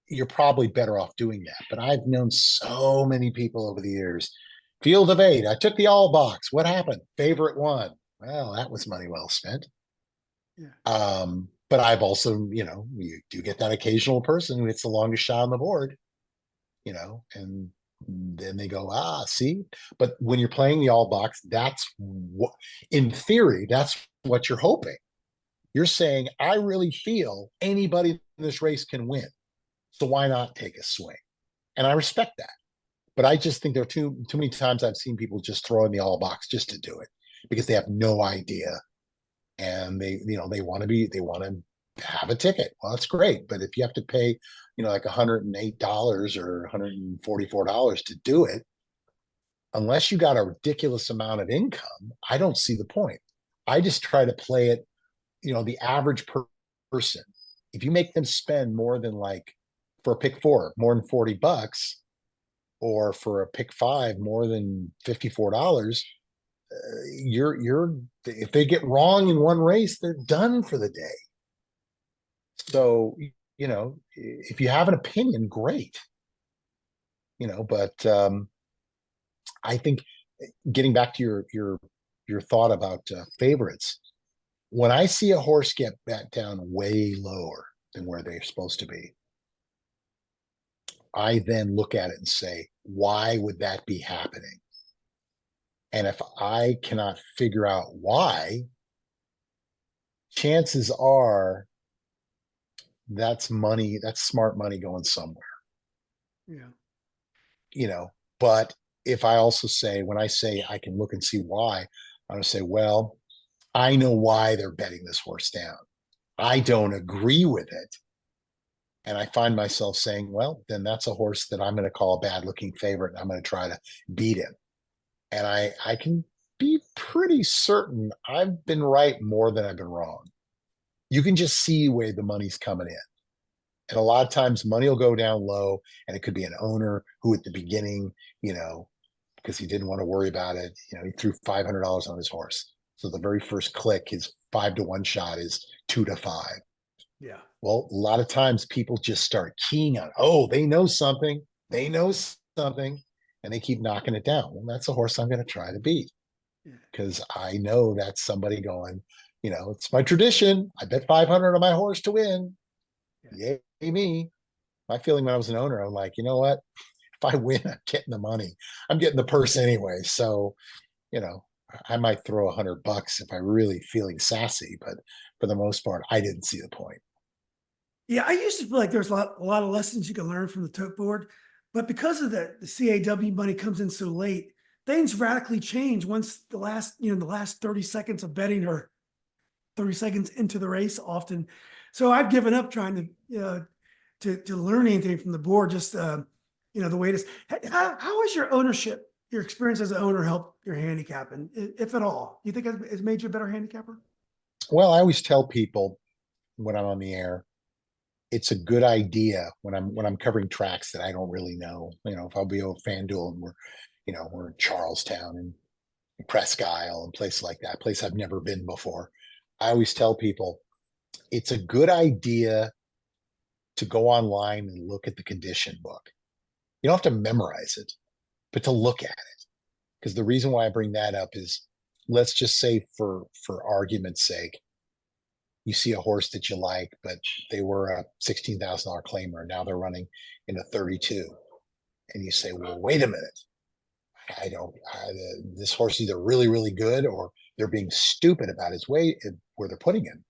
you're probably better off doing that. But I've known so many people over the years. Field of 8, I took the all box. What happened? Favorite won. Well, that was money well spent. Yeah. But I've also, you do get that occasional person who hits the longest shot on the board, and then they go, see. But when you're playing the all box, that's what, in theory, that's what you're hoping. You're saying, I really feel anybody in this race can win. So why not take a swing? And I respect that. But I just think there are too many times I've seen people just throw in the all box just to do it because they have no idea. And they want to have a ticket. Well, that's great. But if you have to pay, like $108 or $144 to do it, unless you got a ridiculous amount of income, I don't see the point. I just try to play it, the average person. If you make them spend more than for a pick 4, more than $40, or for a pick 5, more than $54, you're if they get wrong in one race, they're done for the day. So, if you have an opinion, great. But I think getting back to your thought about favorites, When I see a horse get bet down way lower than where they're supposed to be, I then look at it and say, why would that be happening? And if I cannot figure out why, chances are that's money, that's smart money going somewhere, Yeah. But if I also say, when I say I can look and see why, I'm going to say, well, I know why they're betting this horse down. I don't agree with it. And I find myself saying, well, then that's a horse that I'm going to call a bad looking favorite. And I'm going to try to beat him. And I can be pretty certain I've been right more than I've been wrong. You can just see where the money's coming in. And a lot of times money will go down low, and it could be an owner who at the beginning, because he didn't want to worry about it, he threw $500 on his horse. So the very first click, his 5-1 shot is 2-5. Yeah. Well, a lot of times people just start keying on, oh, they know something, and they keep knocking it down. Well, that's a horse I'm going to try to beat because I know that's somebody going, it's my tradition. I bet 500 on my horse to win. Yay me. My feeling when I was an owner, I'm like, you know what? If I win, I'm getting the money. I'm getting the purse anyway. So, I might throw $100 if I'm really feeling sassy, but for the most part, I didn't see the point. Yeah, I used to feel like there's a lot of lessons you can learn from the tote board, but because of the CAW money comes in so late, things radically change once the last 30 seconds of betting or 30 seconds into the race often. So I've given up trying to learn anything from the board. Just the way it is. How has your ownership, your experience as an owner, helped your handicapping, if at all? You think it's made you a better handicapper? Well, I always tell people when I'm on the air, it's a good idea when I'm covering tracks that I don't really know. If I'll be over FanDuel and we're in Charlestown and Presque Isle and places like that, place I've never been before. I always tell people it's a good idea to go online and look at the condition book. You don't have to memorize it, but to look at it. Because the reason why I bring that up is, let's just say for argument's sake, you see a horse that you like, but they were a $16,000 claimer. Now they're running in a 32. And you say, well, wait a minute. This horse is either really, really good or they're being stupid about his weight, where they're putting him.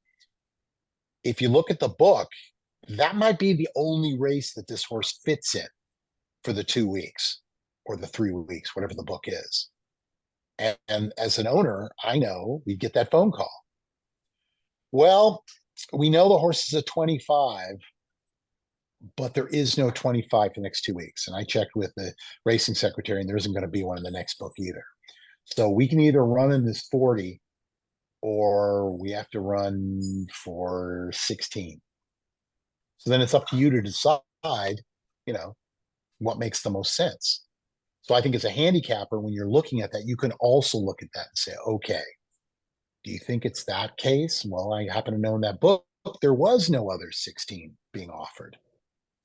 If you look at the book, that might be the only race that this horse fits in for the 2 weeks or the 3 weeks, whatever the book is. And as an owner, I know we get that phone call. Well, we know the horse is a 25, but there is no 25 for the next 2 weeks. And I checked with the racing secretary, and there isn't going to be one in the next book either. So we can either run in this 40 or we have to run for 16. So then it's up to you to decide, what makes the most sense. So I think as a handicapper, when you're looking at that, you can also look at that and say, okay, do you think it's that case? Well, I happen to know in that book, there was no other 16 being offered.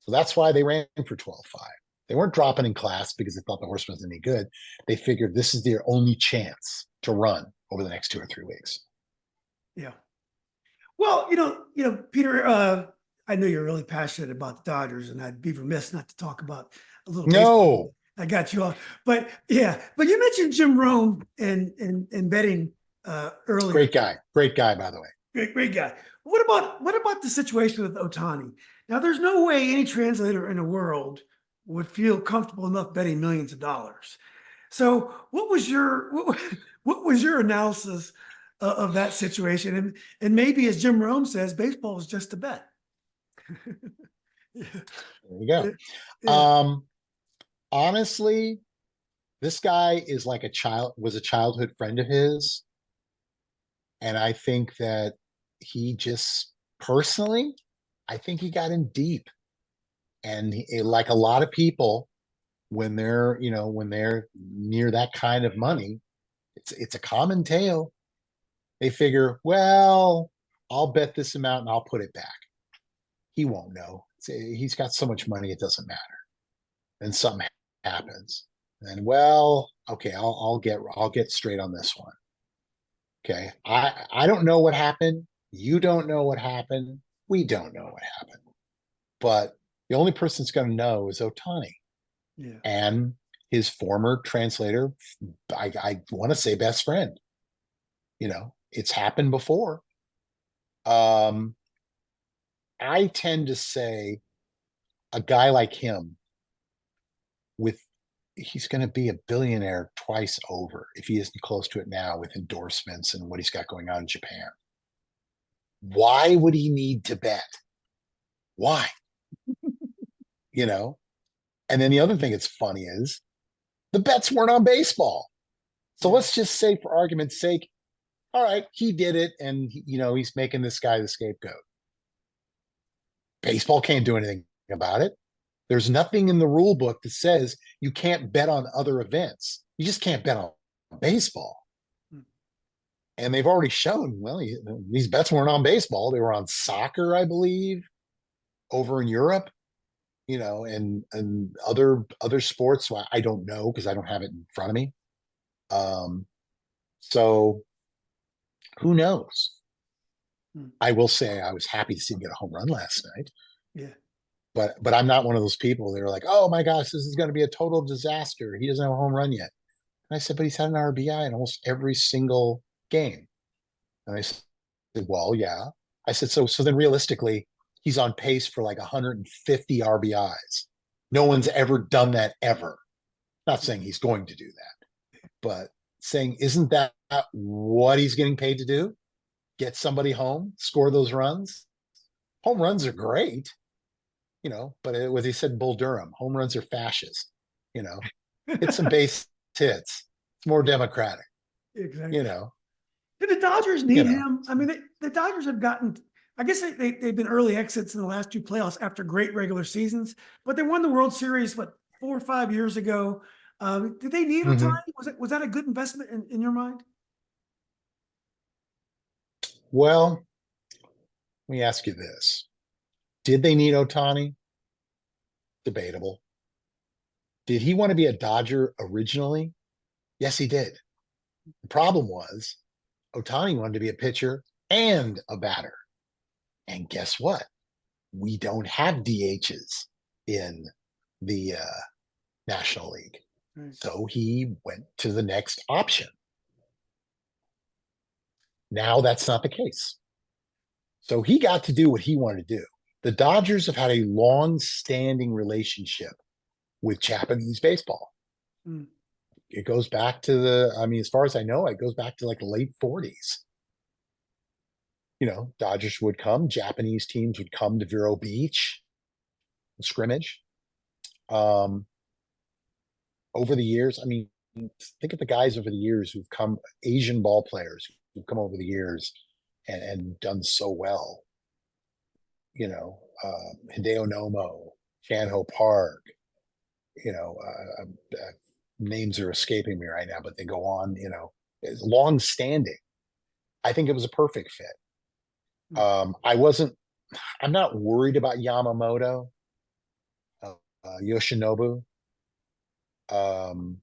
So that's why they ran for 12-5. They weren't dropping in class because they thought the horse wasn't any good. They figured this is their only chance to run over the next 2 or 3 weeks. Yeah. Well, Peter, I know you're really passionate about the Dodgers, and I'd be remiss not to talk about a little baseball. No. I got you off, but you mentioned Jim Rome and betting earlier. Great guy, by the way. Great guy. What about the situation with Ohtani? Now, there's no way any translator in the world would feel comfortable enough betting millions of dollars. So, what was your analysis of that situation? And maybe, as Jim Rome says, baseball is just a bet. There we go. Yeah. Honestly, this guy is like was a childhood friend of his. And I think that he just personally, I think he got in deep. And like a lot of people, when they're near that kind of money, it's a common tale. They figure, well, I'll bet this amount and I'll put it back. He won't know. He's got so much money, it doesn't matter. And something happens. And well, okay, I'll get straight on this one. Okay. I don't know what happened. You don't know what happened. We don't know what happened. But the only person that's going to know is Otani Yeah. and his former translator. I want to say best friend. It's happened before. Um, I tend to say a guy like him with he's going to be a billionaire twice over if he isn't close to it now with endorsements and what he's got going on in Japan. Why would he need to bet? Why? You know? And then the other thing that's funny is the bets weren't on baseball. So Yeah. let's just say, for argument's sake, all right, he did it, and he's making this guy the scapegoat. Baseball can't do anything about it. There's nothing in the rule book that says you can't bet on other events. You just can't bet on baseball. Hmm. And they've already shown, well, these bets weren't on baseball. They were on soccer, I believe, over in Europe, and other sports. So I don't know because I don't have it in front of me. So who knows? Hmm. I will say I was happy to see him get a home run last night. Yeah. But I'm not one of those people that are like, oh my gosh, this is going to be a total disaster. He doesn't have a home run yet. And I said, but he's had an RBI in almost every single game. And I said, well, yeah. I said, so then realistically, he's on pace for like 150 RBIs. No one's ever done that ever. Not saying he's going to do that, but saying, isn't that what he's getting paid to do? Get somebody home, score those runs. Home runs are great, but what he said, Bull Durham, home runs are fascist. Hit some base hits. It's more democratic. Exactly. You know, Did the Dodgers you need know. him? I mean, the Dodgers have gotten, I guess they've been early exits in the last two playoffs after great regular seasons, but they won the World Series, 4 or 5 years ago? Did they need Otani? Mm-hmm. Was that a good investment in your mind? Well, let me ask you this: did they need Otani? Debatable. Did he want to be a Dodger originally? Yes, he did. The problem was Otani wanted to be a pitcher and a batter. And guess what? We don't have DHs in the National League. Right. So he went to the next option. Now that's not the case. So he got to do what he wanted to do. The Dodgers have had a long standing relationship with Japanese baseball. Mm. It goes back to as far as I know, it goes back to like the late 40s. Dodgers would come, Japanese teams would come to Vero Beach, scrimmage. Um, Over the years, think of the guys over the years who've come, Asian ball players who've come over the years and done so well. Hideo Nomo, Chanho Park, names are escaping me right now, but they go on, it's long standing. I think it was a perfect fit. I'm not worried about Yamamoto, Yoshinobu. Um,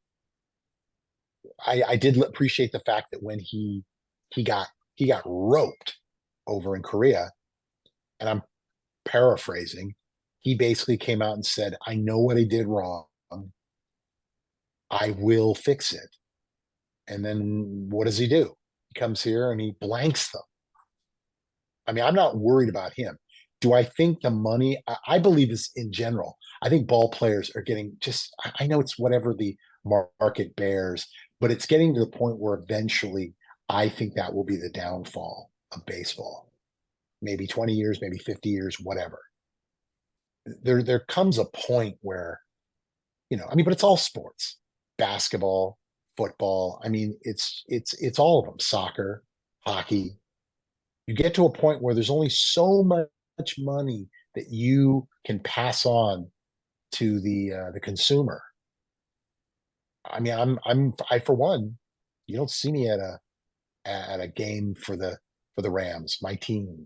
I did appreciate the fact that when he got roped over in Korea, and I'm paraphrasing, he basically came out and said, I know what I did wrong. I will fix it. And then what does he do? He comes here and he blanks them. I'm not worried about him. Do I think the money? I believe this in general. I think ball players are getting just, I know it's whatever the market bears, but it's getting to the point where eventually I think that will be the downfall of baseball. Maybe 20 years, maybe 50 years, whatever. There comes a point where, but it's all sports, basketball, football. It's all of them, soccer, hockey. You get to a point where there's only so much money that you can pass on to the consumer. I for one, you don't see me at a game for the Rams, my team.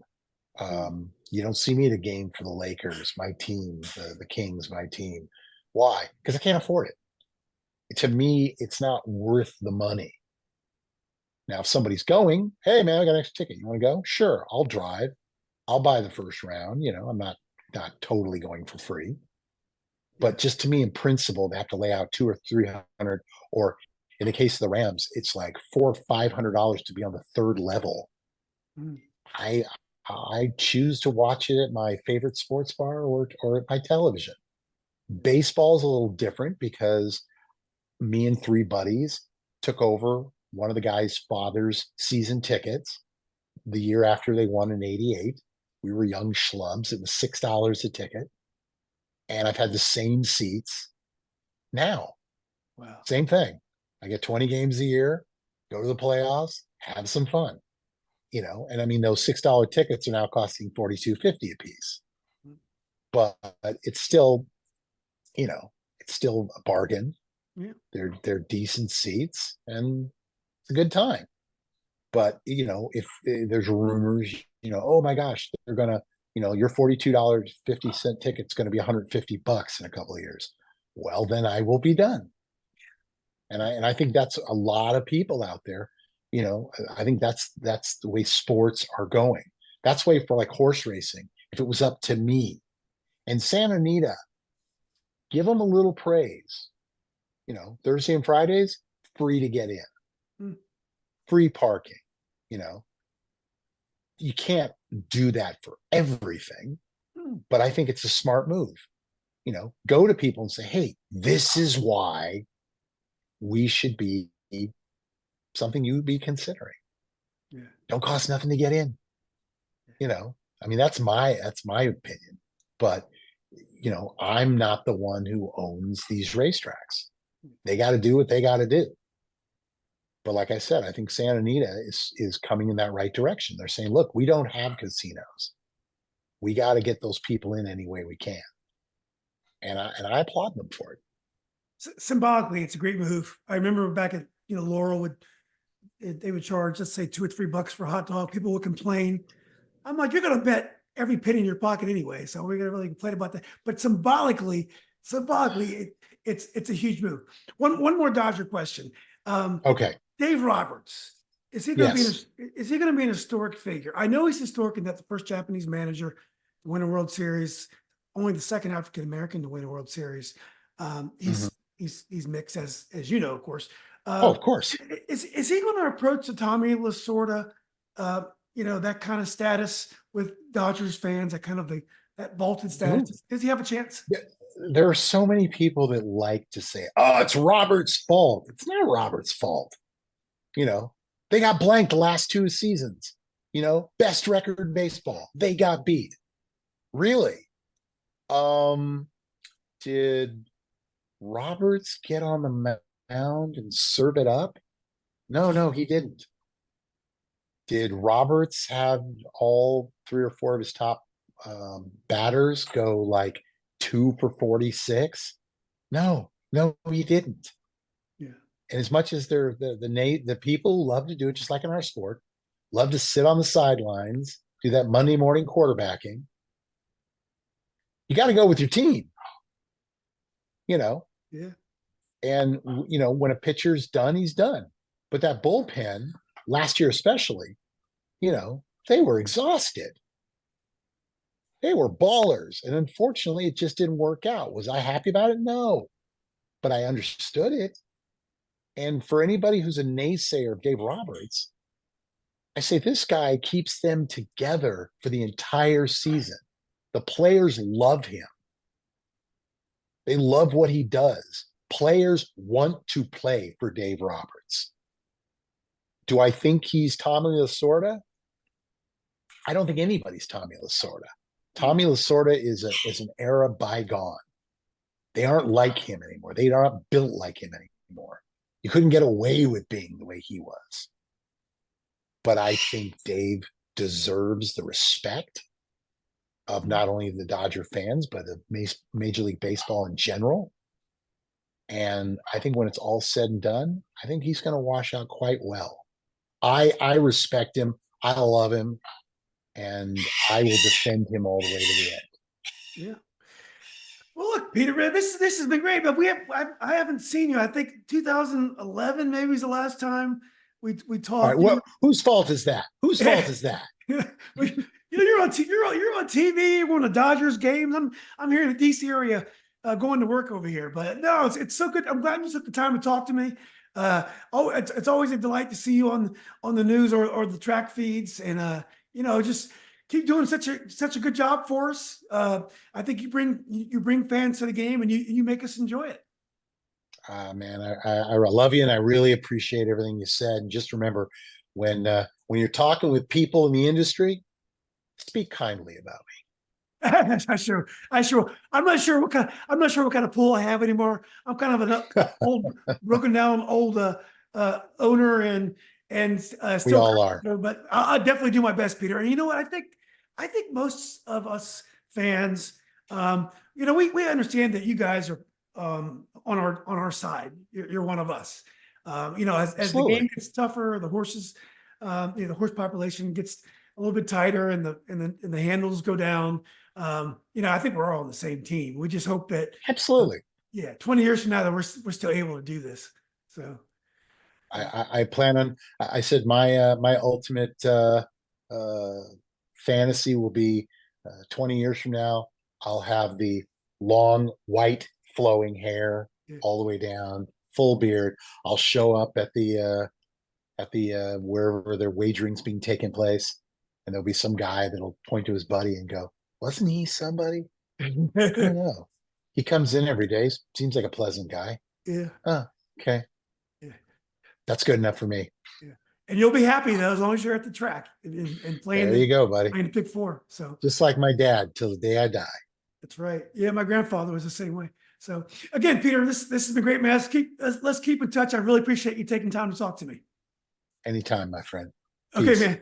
You don't see me at a game for the Lakers, my team, the Kings, my team. Why? Because I can't afford it. To me, it's not worth the money. Now, if somebody's going, hey man, I got an extra ticket. You want to go? Sure, I'll drive. I'll buy the first round. I'm not totally going for free. But just to me, in principle, they have to lay out 200 or 300, or in the case of the Rams, it's like $400 or $500 to be on the third level. Mm. I choose to watch it at my favorite sports bar or at my television. Baseball's a little different because me and three buddies took over one of the guy's father's season tickets the year after they won in '88. We were young schlubs. It was $6 a ticket. And I've had the same seats now. Wow. Same thing. I get 20 games a year, go to the playoffs, have some fun. And I mean those $6 tickets are now costing $42.50 a piece. But it's still, it's still a bargain. Yeah. They're decent seats and it's a good time. But if there's rumors, oh my gosh, they're gonna, your $42.50 ticket's gonna be $150 in a couple of years. Well, then I will be done. And I think that's a lot of people out there. I think that's the way sports are going. That's the way for like horse racing. If it was up to me and Santa Anita, give them a little praise. Thursday and Fridays, free to get in, free parking. You can't do that for everything, but I think it's a smart move. Go to people and say, hey, this is why we should be something you would be considering. Yeah. Don't cost nothing to get in. I mean, that's my opinion. But I'm not the one who owns these racetracks. They got to do what they got to do. But like I said, I think Santa Anita is coming in that right direction. They're saying, look, we don't have casinos. We got to get those people in any way we can. And I applaud them for it. Symbolically, it's a great move. I remember back at Laurel they would charge, let's say, $2 or $3 for a hot dog. People would complain. I'm like, you're going to bet every penny in your pocket anyway, so we're going to really complain about that. But symbolically, it's a huge move. One more Dodger question. Okay. Dave Roberts, is he going to Yes. be an historic figure? I know he's historic in that the first Japanese manager to win a World Series, only the second African American to win a World Series. He's mixed as of course. Of course. Is he going to approach the Tommy Lasorda, that kind of status with Dodgers fans, that vaulted status? Does he have a chance? There are so many people that like to say, oh, it's Robert's fault. It's not Robert's fault. They got blanked the last two seasons. Best record in baseball. They got beat. Really? Did Roberts get on the mound and serve it up? No, he didn't. Did Roberts have all three or four of his top batters go like 2 for 46? No, he didn't. Yeah. And as much as the people love to do it, just like in our sport, love to sit on the sidelines, do that Monday morning quarterbacking. You got to go with your team. Yeah. And when a pitcher's done, he's done. But that bullpen last year, especially, they were exhausted. They were ballers. And unfortunately, it just didn't work out. Was I happy about it? No. But I understood it. And for anybody who's a naysayer of Dave Roberts, I say this guy keeps them together for the entire season. The players love him. They love what he does. Players want to play for Dave Roberts. Do I think he's Tommy Lasorda? I don't think anybody's Tommy Lasorda. Tommy Lasorda is an era bygone. They aren't like him anymore. They aren't built like him anymore. You couldn't get away with being the way he was. But I think Dave deserves the respect of not only the Dodger fans, but of Major League Baseball in general. And I think when it's all said and done, I think he's going to wash out quite well. I respect him. I love him. And I will defend him all the way to the end. Yeah. Well, look, Peter, this has been great, but I haven't seen you. I think 2011 maybe was the last time we All right. talk. What? Whose fault is that? Whose fault is that? You're on you're on TV. You're going to Dodgers games. I'm here in the DC area, going to work over here. But no, it's so good. I'm glad you took the time to talk to me. It's always a delight to see you on the news or the track feeds, and just keep doing such a good job for us. I think you bring fans to the game, and you make us enjoy it. Man, I love you, and I really appreciate everything you said. And just remember, when you're talking with people in the industry, speak kindly about me. I'm not sure what kind of pool I have anymore. I'm kind of an old, broken down old owner, and We still, all are. but I'll definitely do my best, Peter. And you know what? I think most of us fans, we understand that you guys are on our side. You're one of us. As the Absolutely. game gets tougher, the horses, the horse population gets a little bit tighter, and the handles go down. I think we're all on the same team. We just hope that, Absolutely. 20 years from now, that we're still able to do this. So I plan on. I said my ultimate uh, fantasy will be 20 years from now. I'll have the long white flowing hair yeah. all the way down, full beard. I'll show up at the wherever their wagering's being taken place, and there'll be some guy that'll point to his buddy and go, "Wasn't he somebody? I don't know. He comes in every day. Seems like a pleasant guy." Yeah. Oh, okay. Yeah. That's good enough for me. Yeah. And you'll be happy though, as long as you're at the track and playing There you go, buddy. playing the pick four. So Just like my dad till the day I die. that's right. Yeah, my grandfather was the same way. So again, Peter, this has been great, man. Let's keep in touch. I really appreciate you taking time to talk to me. Anytime, my friend. Okay, Peace. man.